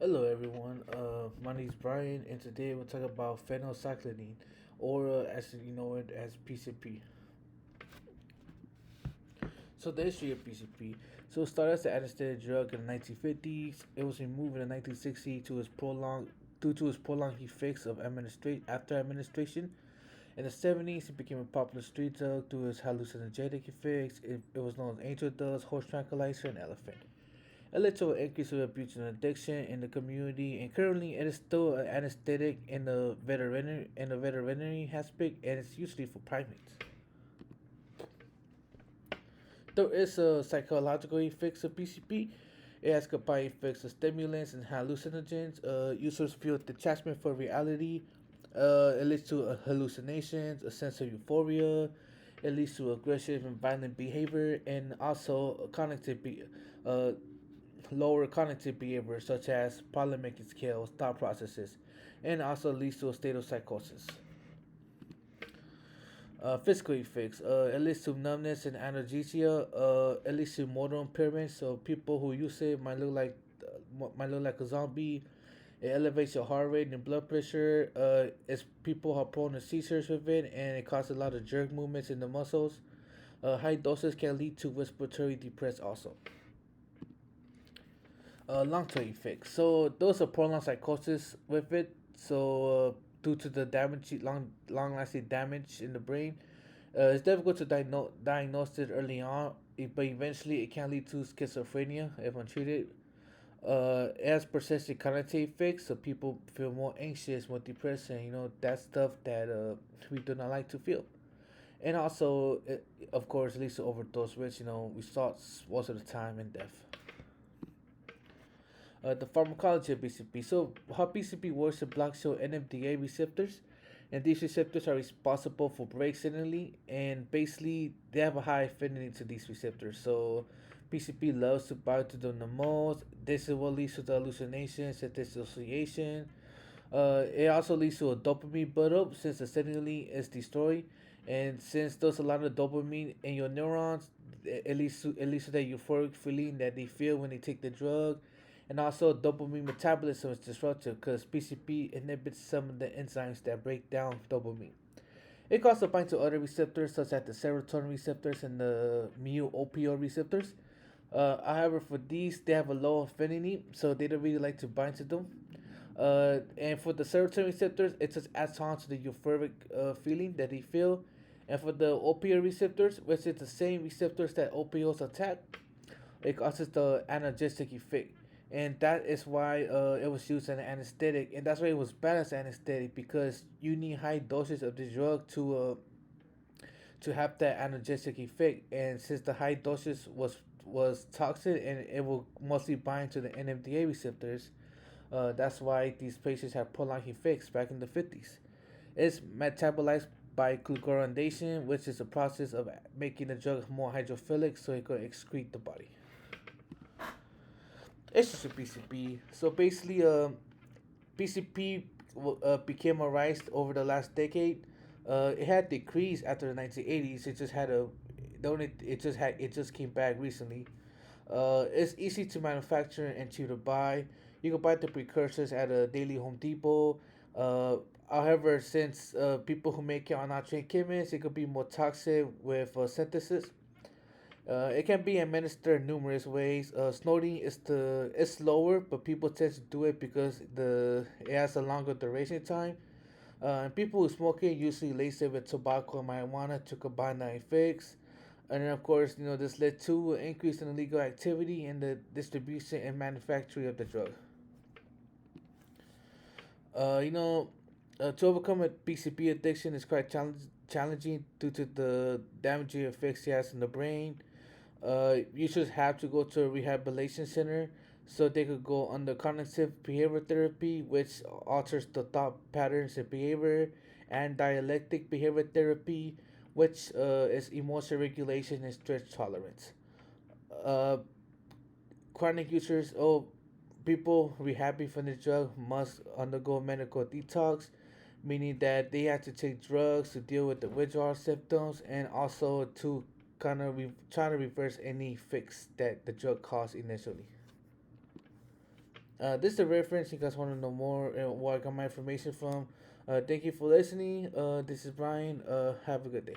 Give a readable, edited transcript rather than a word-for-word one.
Hello everyone, my name is Brian and today we'll talk about phenylcyclidine or as you know it as PCP. So the history of PCP. So it started as an anesthetic drug in the 1950s. It was removed in the 1960s due to its prolonged effects of after administration. In the 70s, it became a popular street drug due to its hallucinogenic effects. It was known as angel dust, horse tranquilizer, and elephant. It led to an increase of abuse and addiction in the community, and currently it is still an anesthetic in the veterinary aspect, and it's usually for primates. There is a psychological effects of PCP. It has combined effects of stimulants and hallucinogens. Users feel detachment from reality. It leads to hallucinations, a sense of euphoria. It leads to aggressive and violent behavior, and also uh, lower cognitive behavior such as problem making skills, thought processes, and also leads to a state of psychosis. Physical effects. It leads to numbness and analgesia. It leads to motor impairment. So people who use it might look like a zombie. It elevates your heart rate and blood pressure. It's people are prone to seizures with it, and it causes a lot of jerk movements in the muscles. High doses can lead to respiratory distress also. Long-term effects. So those are prolonged psychosis with it. So due to the long-lasting damage in the brain, it's difficult to diagnose it early on, but eventually it can lead to schizophrenia if untreated. It has persistent cognitive effects, so people feel more anxious, more depressed, and that stuff that we do not like to feel. And also, of course, it leads to overdose, which results most of the time in death. The pharmacology of PCP. So, how PCP works, it blocks your NMDA receptors, and these receptors are responsible for brake signaling, and basically, they have a high affinity to these receptors. So, PCP loves to bind to them the most. This is what leads to the hallucinations and dissociation. It also leads to a dopamine buildup since the signaling is destroyed, and since there's a lot of dopamine in your neurons, it leads to that euphoric feeling that they feel when they take the drug, and also dopamine metabolism is disrupted because PCP inhibits some of the enzymes that break down dopamine. It can also bind to other receptors such as the serotonin receptors and the mu opioid receptors. However, for these, they have a low affinity, so they don't really like to bind to them. And for the serotonin receptors, it just adds on to the euphoric feeling that they feel. And for the opioid receptors, which is the same receptors that opioids attack, it causes the analgesic effect. And that is why it was used as an anesthetic, and that's why it was bad as anesthetic because you need high doses of the drug to have that analgesic effect. And since the high doses was toxic and it will mostly bind to the NMDA receptors, that's why these patients have prolonged effects back in the 50s. It's metabolized by glucuronidation, which is a process of making the drug more hydrophilic so it can excrete the body. It's just a PCP. So basically, PCP became a rise over the last decade. It had decreased after the 1980s. It just had a the only it just came back recently. It's easy to manufacture and cheap to buy. You can buy the precursors at a daily Home Depot. However, since people who make it are not trained chemists, it could be more toxic with synthesis. It can be administered numerous ways. Snorting is slower, but people tend to do it because the it has a longer duration time. And people who smoke it usually lace it with tobacco and marijuana to combine the effects. And then, of course, this led to an increase in illegal activity in the distribution and manufacturing of the drug. You know, to overcome a PCP addiction is quite challenging due to the damaging effects it has in the brain. Users have to go to a rehabilitation center so they could go under cognitive behavior therapy, which alters the thought patterns and behavior, and dialectic behavior therapy, which is emotion regulation and stress tolerance. Uh, Chronic users, people rehabbing from the drug must undergo medical detox, meaning that they have to take drugs to deal with the withdrawal symptoms and also to kind of try to reverse any fix that the drug caused initially. This is a reference. You guys want to know more and where I got my information from. Thank you for listening. This is Brian. Have a good day.